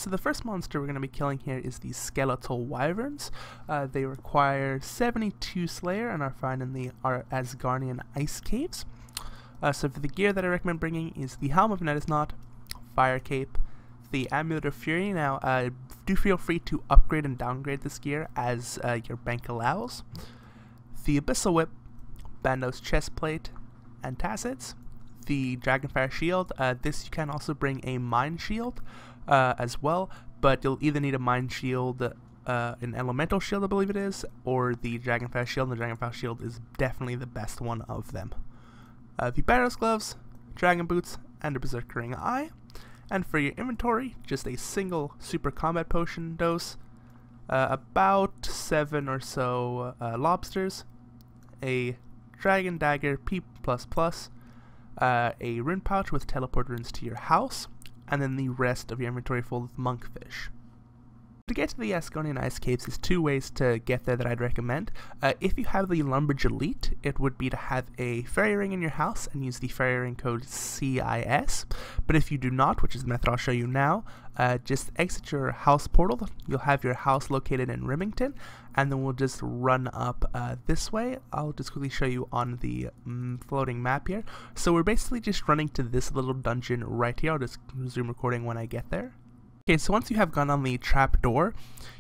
So the first monster we're going to be killing here is the Skeletal Wyverns. They require 72 Slayer and are found in the Asgardian Ice Caves. So for the gear that I recommend bringing is the Helm of Netis Knot, Fire Cape, the Amulet of Fury. Now do feel free to upgrade and downgrade this gear as your bank allows. The Abyssal Whip, Bandos Chestplate, and Tassets. The Dragonfire Shield. This you can also bring a Mind Shield as well, but you'll either need a Mind Shield, an Elemental Shield I believe it is, or the Dragonfire Shield. The Dragonfire Shield is definitely the best one of them. The Barrows Gloves, Dragon Boots, and a Berserkering Eye. And for your inventory, just a single Super Combat Potion dose, about 7 or so lobsters, a Dragon Dagger P++, a rune pouch with teleport runes to your house, and then the rest of your inventory full of monkfish. To get to the Asgardian Ice Caves is 2 ways to get there that I'd recommend. If you have the Lumbridge Elite, it would be to have a fairy ring in your house and use the fairy ring code CIS. But if you do not, which is the method I'll show you now, just exit your house portal. You'll have your house located in Rimington, and then we'll just run up this way. I'll just quickly show you on the floating map here. So we're basically just running to this little dungeon right here. I'll just resume recording when I get there. Okay, so once you have gone on the trap door,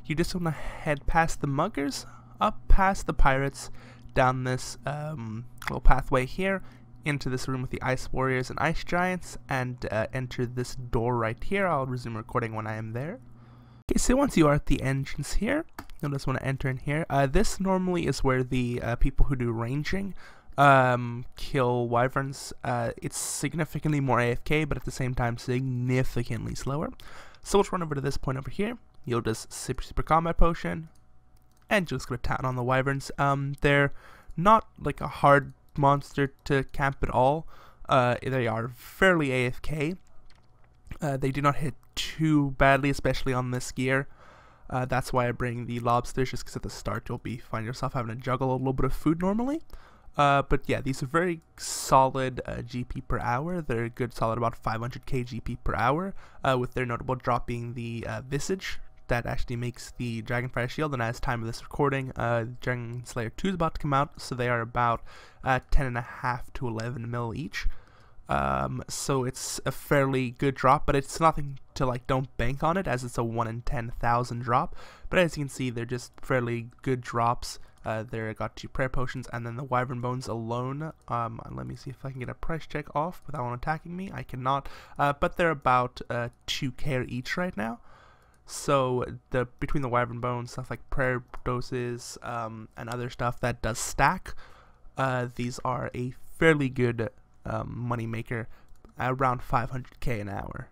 you just want to head past the muggers, up past the pirates, down this little pathway here, into this room with the ice warriors and ice giants, and enter this door right here. I'll resume recording when I am there. Okay, so once you are at the entrance here, you'll just want to enter in here. This normally is where the people who do ranging kill wyverns. It's significantly more AFK, but at the same time significantly slower. So we'll just run over to this point over here. You'll just Super Combat Potion, and you'll just go to town on the wyverns. They're not like a hard monster to camp at all. They are fairly AFK. They do not hit too badly, especially on this gear. That's why I bring the lobsters, just because at the start you'll find yourself having to juggle a little bit of food normally. But yeah, these are very solid GP per hour. They're good solid about 500k GP per hour, with their notable drop being the Visage that actually makes the Dragonfire Shield. And as time of this recording, Dragon Slayer 2 is about to come out, so they are about 10.5 to 11 mil each. So it's a fairly good drop, but it's nothing to don't bank on it, as it's a 1 in 10,000 drop. But as you can see, they're just fairly good drops. There I got 2 prayer potions, and then the wyvern bones alone. Let me see if I can get a price check off without one attacking me. I cannot, but they're about 2k each right now. So between the wyvern bones, stuff like prayer doses, and other stuff that does stack, these are a fairly good money maker, around 500k an hour.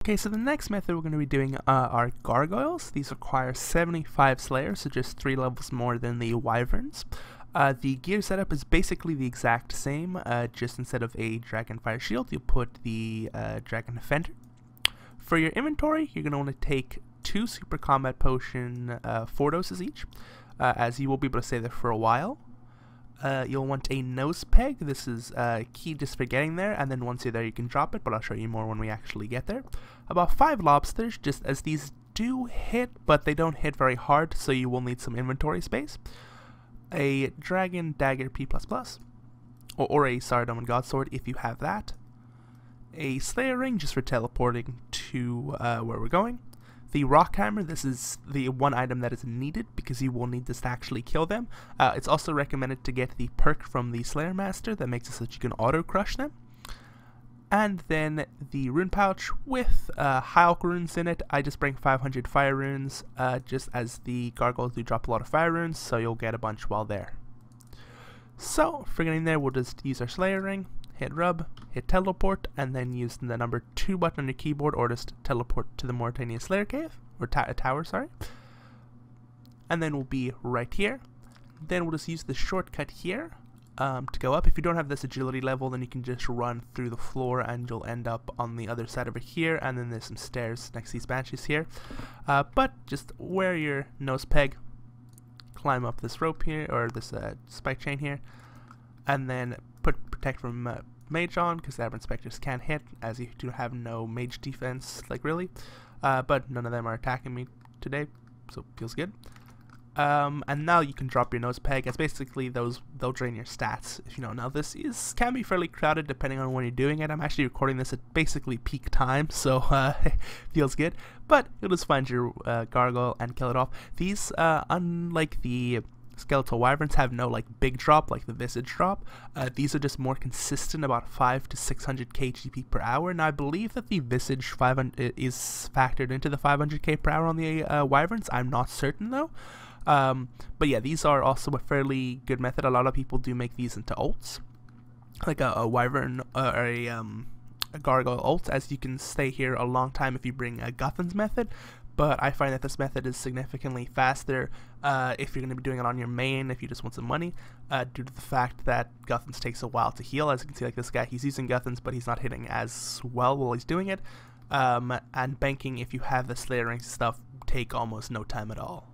Okay, so the next method we're going to be doing are Gargoyles. These require 75 Slayer, so just 3 levels more than the Wyverns. The gear setup is basically the exact same, just instead of a Dragonfire Shield, you'll put the Dragon Defender. For your inventory, you're going to want to take 2 Super Combat Potion 4 doses each, as you will be able to stay there for a while. You'll want a nose peg. This is key just for getting there, and then once you're there you can drop it, but I'll show you more when we actually get there. About 5 lobsters, just as these do hit, but they don't hit very hard, so you will need some inventory space. A Dragon Dagger P++, or a Sardom Godsword if you have that. A Slayer Ring just for teleporting to where we're going. The Rock Hammer, this is the one item that is needed because you will need this to actually kill them. It's also recommended to get the perk from the Slayer Master that makes it so that you can auto crush them. And then the rune pouch with high alch runes in it. I just bring 500 fire runes, just as the gargoyles do drop a lot of fire runes, so you'll get a bunch while there. So for getting there, we'll just use our Slayer Ring, hit rub, hit teleport, and then use the number 2 button on your keyboard, or just teleport to the Mauritania Slayer Cave, or tower, sorry. And then we'll be right here. Then we'll just use the shortcut here to go up. If you don't have this agility level, then you can just run through the floor and you'll end up on the other side over here, and then there's some stairs next to these banshees here. But just wear your nose peg, climb up this rope here, or this spike chain here, and then put protect from mage on, because the aberrant specters can hit, as you do have no mage defense, really. but none of them are attacking me today, so feels good. And now you can drop your nose peg, as basically they'll drain your stats, if you know. Now this can be fairly crowded depending on when you're doing it. I'm actually recording this at basically peak time, so feels good. But you'll just find your gargoyle and kill it off. These, unlike the skeletal wyverns, have no like big drop like the visage drop. These are just more consistent, about 500 to 600k GP per hour. Now I believe that the visage 500 is factored into the 500k per hour on the wyverns. I'm not certain though. But yeah, these are also a fairly good method. A lot of people do make these into ults, like a wyvern or a gargoyle ult, as you can stay here a long time if you bring a Guthan's method. But I find that this method is significantly faster if you're going to be doing it on your main, if you just want some money, due to the fact that Guthan's takes a while to heal. As you can see, like this guy, he's using Guthan's, but he's not hitting as well while he's doing it. And banking, if you have the Slayer ranks stuff, take almost no time at all.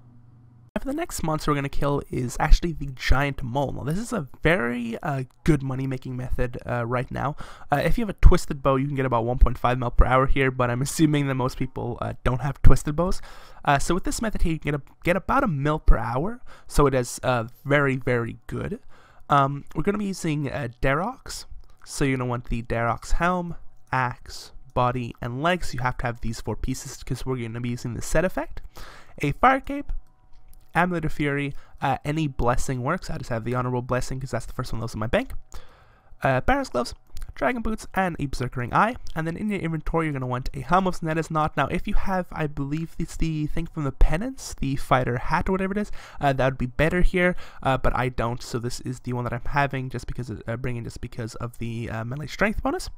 For the next monster we're going to kill is actually the giant mole. Now this is a very good money making method right now. If you have a twisted bow, you can get about 1.5 mil per hour here, but I'm assuming that most people don't have twisted bows. So with this method here, you can get about a mil per hour, so it is very, very good. We're going to be using Darox, so you're going to want the Darox helm, axe, body, and legs. You have to have these 4 pieces because we're going to be using the set effect. A fire cape, Amulet of Fury, any blessing works. I just have the honorable blessing because that's the first one that was in my bank. Barracks gloves, dragon boots, and a berserkering eye. And then in your inventory, you're going to want a helm of Snetta's knot. Now, if you have, I believe it's the thing from the penance, the fighter hat or whatever it is, that would be better here. But I don't, so this is the one that I'm having just because of, bringing just because of the melee strength bonus.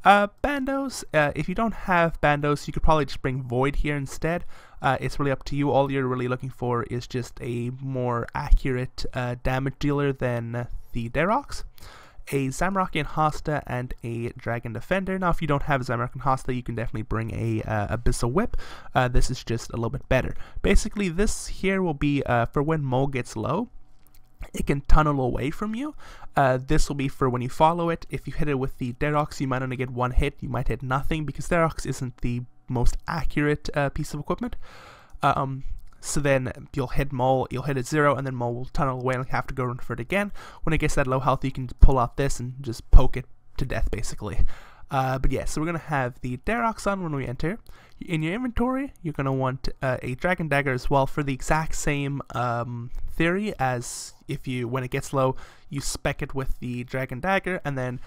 Bandos, if you don't have bandos, you could probably just bring Void here instead. It's really up to you. All you're really looking for is just a more accurate damage dealer than the Darox. A Zamorakian Hosta and a Dragon Defender. Now if you don't have a Zamorakian Hosta, you can definitely bring a Abyssal Whip. This is just a little bit better. Basically this here will be for when Mole gets low. It can tunnel away from you. This will be for when you follow it. If you hit it with the Darox, you might only get 1 hit. You might hit nothing because Darox isn't the most accurate piece of equipment. So then you'll hit Mole, you'll hit it 0, and then Mole will tunnel away and have to go run for it again. When it gets that low health, you can pull out this and just poke it to death, basically. But yeah, so we're going to have the Darox on when we enter. In your inventory, you're going to want a Dragon Dagger as well for the exact same theory as if you, when it gets low, you spec it with the Dragon Dagger, and then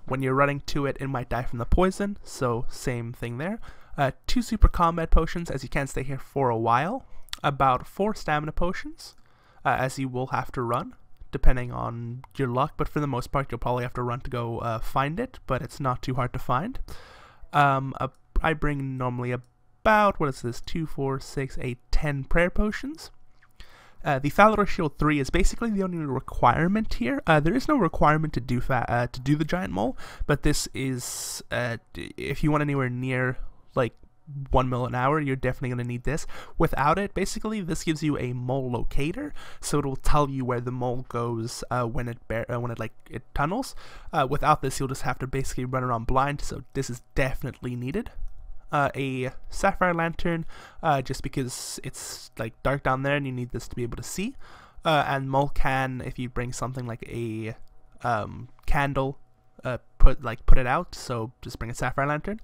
when you're running to it, it might die from the poison, so same thing there. 2 super combat potions, as you can stay here for a while. About 4 stamina potions, as you will have to run, depending on your luck, but for the most part you'll probably have to run to go find it, but it's not too hard to find. I bring normally about, what is this, 2, 4, 6, 8, 10 prayer potions. The Thalador Shield 3 is basically the only requirement here. There is no requirement to do the giant mole, but this is, if you want anywhere near like 1 mil an hour, you're definitely going to need this. Without it, basically this gives you a mole locator, so it will tell you where the mole goes when it tunnels. Without this, you'll just have to basically run around blind, so this is definitely needed. A sapphire lantern, just because it's like dark down there and you need this to be able to see. And mole can, if you bring something like a candle, put it out, so just bring a sapphire lantern.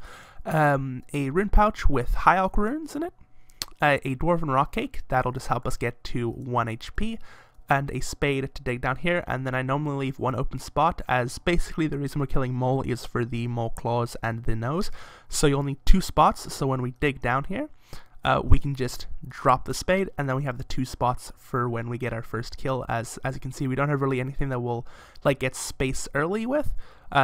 A rune pouch with high alch runes in it, a dwarven rock cake, that'll just help us get to 1 HP, and a spade to dig down here, and then I normally leave 1 open spot, as basically the reason we're killing mole is for the mole claws and the nose, so you'll need 2 spots, so when we dig down here, we can just drop the spade, and then we have the 2 spots for when we get our first kill. As you can see, we don't have really anything that will like get space early with,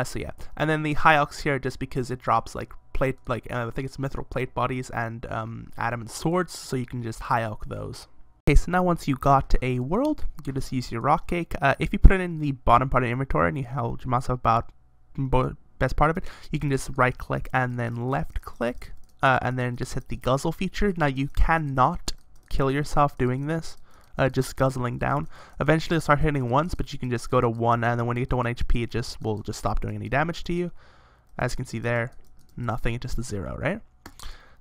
so yeah. And then the high alchs here, just because it drops like plate, I think it's mithril plate bodies and adamant swords, so you can just high alch those. Okay, so now once you got a world, you just use your rock cake. If you put it in the bottom part of your inventory and you held your mouse up about best part of it, you can just right click and then left click, and then just hit the guzzle feature. Now you cannot kill yourself doing this, just guzzling down. Eventually it'll start hitting once, but you can just go to 1, and then when you get to 1 HP, it will just stop doing any damage to you. As you can see there, nothing, it's just a 0, right?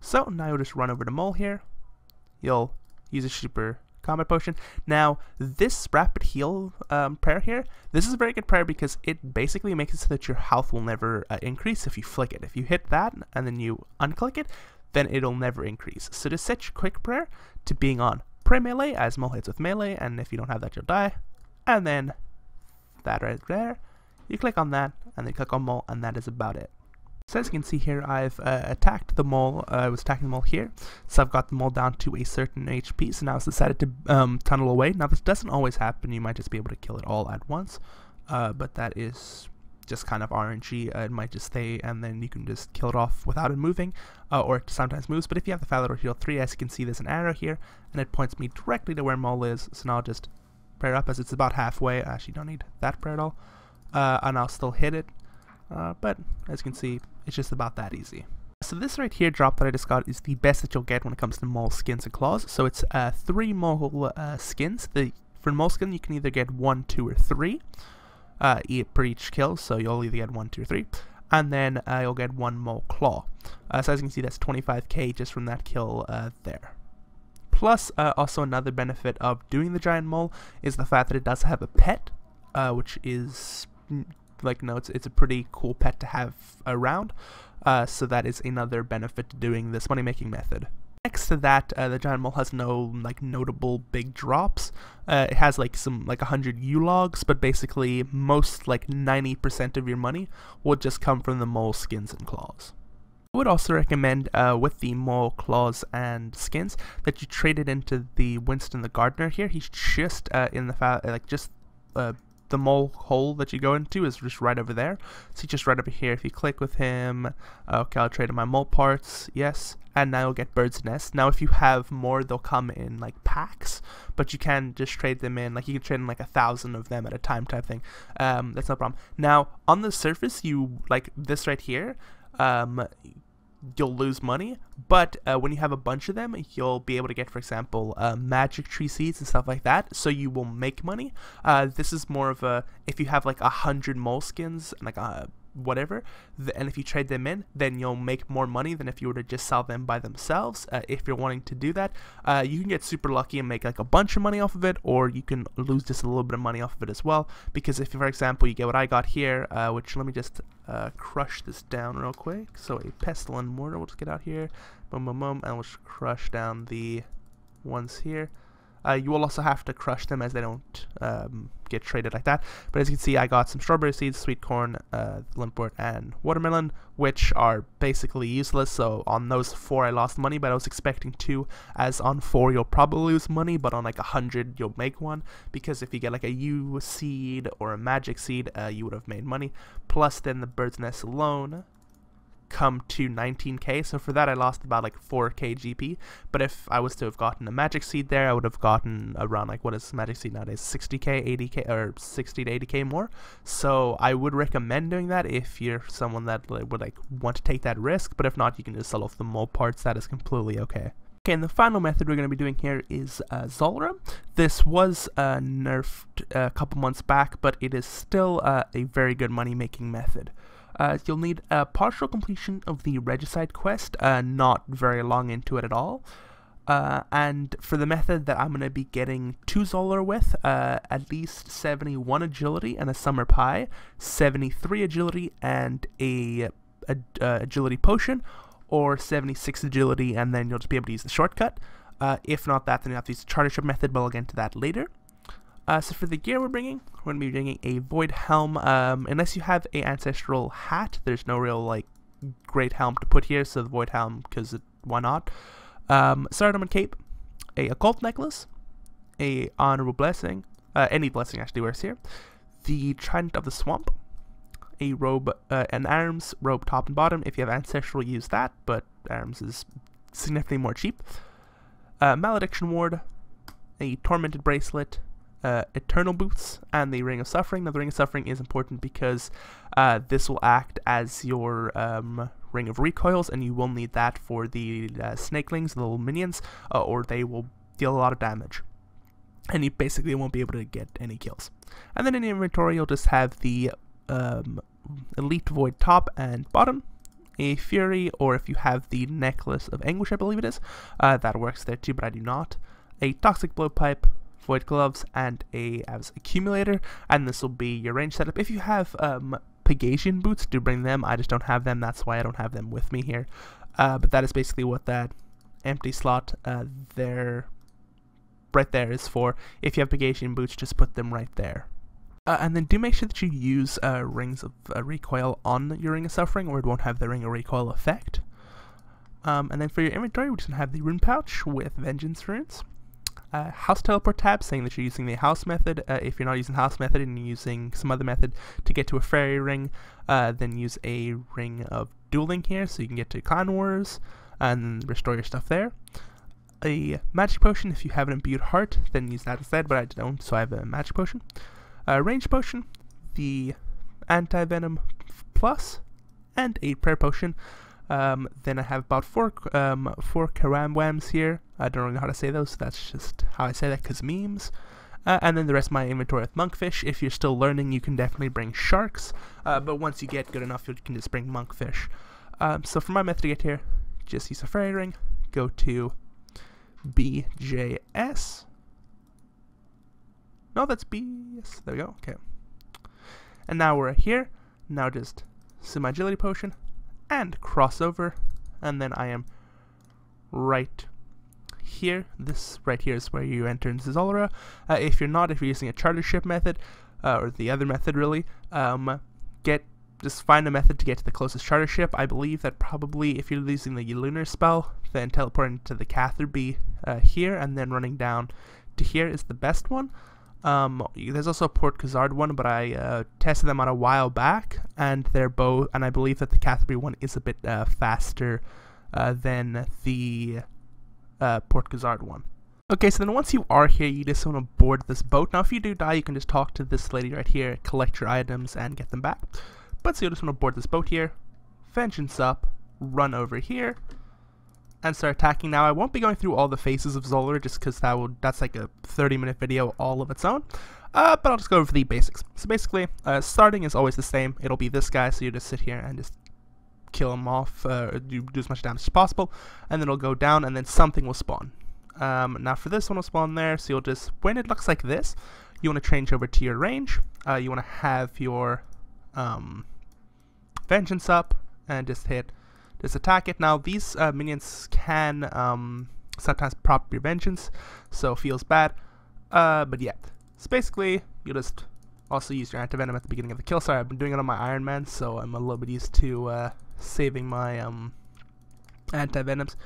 So now you'll just run over to Mole here. You'll use a super combat potion. Now, this rapid heal prayer here, this is a very good prayer because it basically makes it so that your health will never increase if you flick it. If you hit that and then you unclick it, then it'll never increase. So just set your quick prayer to being on pray melee, as Mole hits with melee, and if you don't have that, you'll die. And then that right there, you click on that, and then click on Mole, and that is about it. So as you can see here, I've attacked the Mole. I was attacking the Mole here, so I've got the Mole down to a certain HP, so now it's decided to tunnel away. Now this doesn't always happen, you might just be able to kill it all at once, but that is just kind of RNG. It might just stay, and then you can just kill it off without it moving, or it sometimes moves. But if you have the Valor Shield 3, as you can see, there's an arrow here, and it points me directly to where Mole is, so now I'll just prayer up as it's about halfway. I actually don't need that prayer at all, and I'll still hit it. But as you can see, it's just about that easy. So this right here drop that I just got is the best that you'll get when it comes to Mole skins and claws. So it's 3 Mole skins. For Mole skin, you can either get 1, 2, or 3 per each kill. So you'll either get 1, 2, or 3. And then you'll get 1 Mole claw. So as you can see, that's 25k just from that kill there. Plus, also another benefit of doing the giant mole is the fact that it does have a pet, which is like, no, it's a pretty cool pet to have around, so that is another benefit to doing this money making method. Next to that, the giant mole has no like notable big drops. It has like some 100 U-logs, but basically most, like 90% of your money will just come from the mole skins and claws. I would also recommend with the Mole claws and skins that you trade it into the Winston the Gardener here. He's just in the the mole hole that you go into is just right over there. So just right over here, if you click with him, okay, I'll trade in my mole parts, yes, and now you'll get bird's nest. Now if you have more, they'll come in like packs, but you can just trade them in, like you can trade in like 1,000 of them at a time type thing. That's no problem. Now on the surface, you like this right here, you'll lose money, but when you have a bunch of them, you'll be able to get, for example, magic tree seeds and stuff like that, so you will make money. This is more of a, if you have like 100 mole skins, like whatever, and if you trade them in, then you'll make more money than if you were to just sell them by themselves. If you're wanting to do that, you can get super lucky and make like a bunch of money off of it, or you can lose just a little bit of money off of it as well, because if, for example, you get what I got here, which, let me just crush this down real quick. So a pestle and mortar, we'll just get out here, boom boom boom, and we'll just crush down the ones here. You will also have to crush them as they don't get traded like that. But as you can see, I got some strawberry seeds, sweet corn, limpwort, and watermelon, which are basically useless. So on those 4 I lost money, but I was expecting 2, as on 4 you'll probably lose money, but on like 100 you'll make 1, because if you get like a U seed or a magic seed, you would have made money. Plus then the bird's nest alone come to 19k, so for that I lost about like 4k GP, but if I was to have gotten a magic seed there, I would have gotten around, like, what is magic seed nowadays, 60k, 80k, or 60 to 80k more. So I would recommend doing that if you're someone that would like want to take that risk, but if not, you can just sell off the mole parts. That is completely okay. Okay, and the final method we're going to be doing here is Zulrah. This was nerfed a couple months back, but it is still a very good money-making method. You'll need a partial completion of the Regicide quest, not very long into it at all. And for the method that I'm going to be getting 2 Zulrah with, at least 71 agility and a summer pie, 73 agility and a agility potion, or 76 agility, and then you'll just be able to use the shortcut. If not that, then you have to use the charter ship method, but I'll get into that later. So for the gear we're going to be bringing a Void Helm. Unless you have a Ancestral Hat, there's no real like great helm to put here, so the Void Helm, because why not? Stardom and Cape, a Occult Necklace, a Honorable Blessing, any blessing actually works here, the Trident of the Swamp, a robe, an arms, robe top and bottom. If you have Ancestral, use that, but arms is significantly more cheap. Malediction Ward, a Tormented Bracelet, Eternal Boots, and the Ring of Suffering. Now the Ring of Suffering is important because this will act as your Ring of Recoils, and you will need that for the Snakelings, the little minions, or they will deal a lot of damage, and you basically won't be able to get any kills. And then in the inventory you'll just have the Elite Void top and bottom, a Fury, or if you have the Necklace of Anguish, I believe it is, that works there too, but I do not. A Toxic Blowpipe, Void Gloves, and a Accumulator, and this will be your range setup. If you have Pegasian Boots, do bring them. I just don't have them, that's why I don't have them with me here. But that is basically what that empty slot there, right there, is for. If you have Pegasian Boots, just put them right there. And then do make sure that you use Rings of Recoil on your Ring of Suffering, or it won't have the Ring of Recoil effect. And then for your inventory, we're just going to have the Rune Pouch with Vengeance Runes. House Teleport tab, saying that you're using the House method. If you're not using House method and you're using some other method to get to a Fairy Ring, then use a Ring of Dueling here, so you can get to Clan Wars, and restore your stuff there. A Magic Potion, if you have an Imbued Heart, then use that instead, but I don't, so I have a Magic Potion. Range Potion, the Anti-Venom Plus, and a Prayer Potion. Then I have about four Karambwams here. I don't really know how to say those, so that's just how I say that, because memes. And then the rest of my inventory with Monkfish. If you're still learning, you can definitely bring Sharks, but once you get good enough, you can just bring Monkfish. So for my method to get here, just use a Fairy Ring, go to BJS. No, that's BS. There we go. Okay. And now we're here. Now just my Agility Potion and cross over, and then I am right here. This right here is where you enter into Zulrah. If you're not, if you're using a charter ship method, or the other method really, just find a method to get to the closest charter ship. I believe that probably if you're using the lunar spell, then teleporting to the Catherby here and then running down to here is the best one. There's also a Port Khazard one, but I tested them on a while back, and they're both, and I believe that the Catherby one is a bit faster than the Port Khazard one. Okay, so then once you are here, you just want to board this boat. Now if you do die, you can just talk to this lady right here, collect your items, and get them back. But so you just want to board this boat here, Vengeance up, run over here, and start attacking. Now I won't be going through all the phases of Zulrah just because that's like a 30-minute video all of its own, but I'll just go over the basics. So basically, starting is always the same. It'll be this guy, so you just sit here and just kill him off, do as much damage as possible, and then it'll go down, and then something will spawn. Now for this one will spawn there, so you'll just, when it looks like this, you want to change over to your range. You want to have your Vengeance up, and just attack it. Now these minions can sometimes prop your Vengeance, so it feels bad, but yeah. So basically, you just also use your Anti-Venom at the beginning of the kill. Sorry, I've been doing it on my Iron Man, so I'm a little bit used to saving my Anti-Venoms.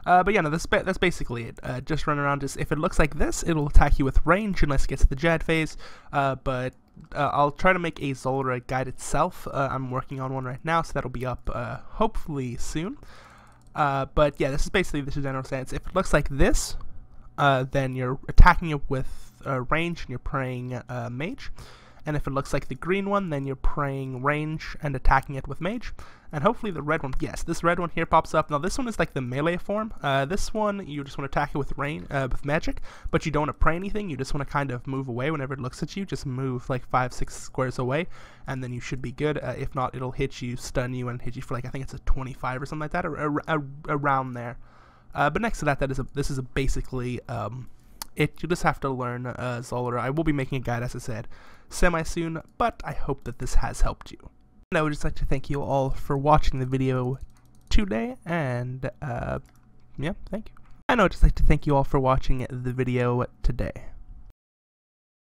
But yeah, no, that's basically it. Just run around. Just if it looks like this, it'll attack you with range unless it gets to the Jad phase. But I'll try to make a Zulrah guide itself. I'm working on one right now, so that'll be up hopefully soon. But yeah, this is basically the general stance. If it looks like this, then you're attacking it with range and you're praying mage. And if it looks like the green one, then you're praying range and attacking it with mage. And hopefully the red one, yes, this red one here pops up. Now this one is like the melee form. This one, you just want to attack it with with magic, but you don't want to pray anything. You just want to kind of move away whenever it looks at you. Just move like 5-6 squares away, and then you should be good. If not, it'll hit you, stun you, and hit you for like, I think it's a 25 or something like that, or around there. But next to that, this is basically it. You just have to learn Zulrah. I will be making a guide, as I said, semi-soon, but I hope that this has helped you. And I would just like to thank you all for watching the video today, and yeah, thank you. And I would just like to thank you all for watching the video today.